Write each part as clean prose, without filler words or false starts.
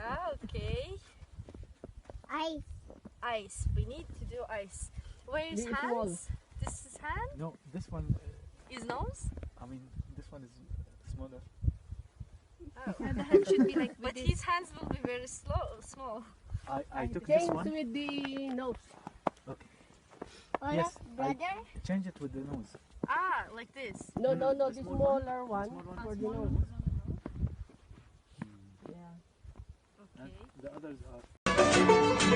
Yeah, okay. Ice. Ice. We need to do ice. Where's This hands? wall. This is hand? No, this one. Is nose? I mean, this one is smaller. Oh. The hand should be like But this. his hands will be very small. I took this Change one. with the nose. Okay. Olaf, Yes, brother. Change it with the nose. Ah, like this. No, No, the the small one. smaller one Small one. for the nose. Yeah. And Okay. the others are.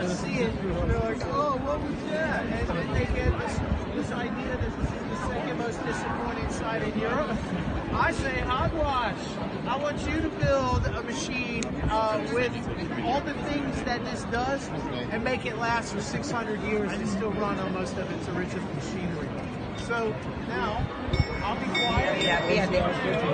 See it, they're like, oh, what was that? And they get this idea that this is the second most disappointing site in Europe. I say hogwash. I want you to build a machine with all the things that this does and make it last for 600 years and still run on most of its original machinery. So now, I'll be quiet.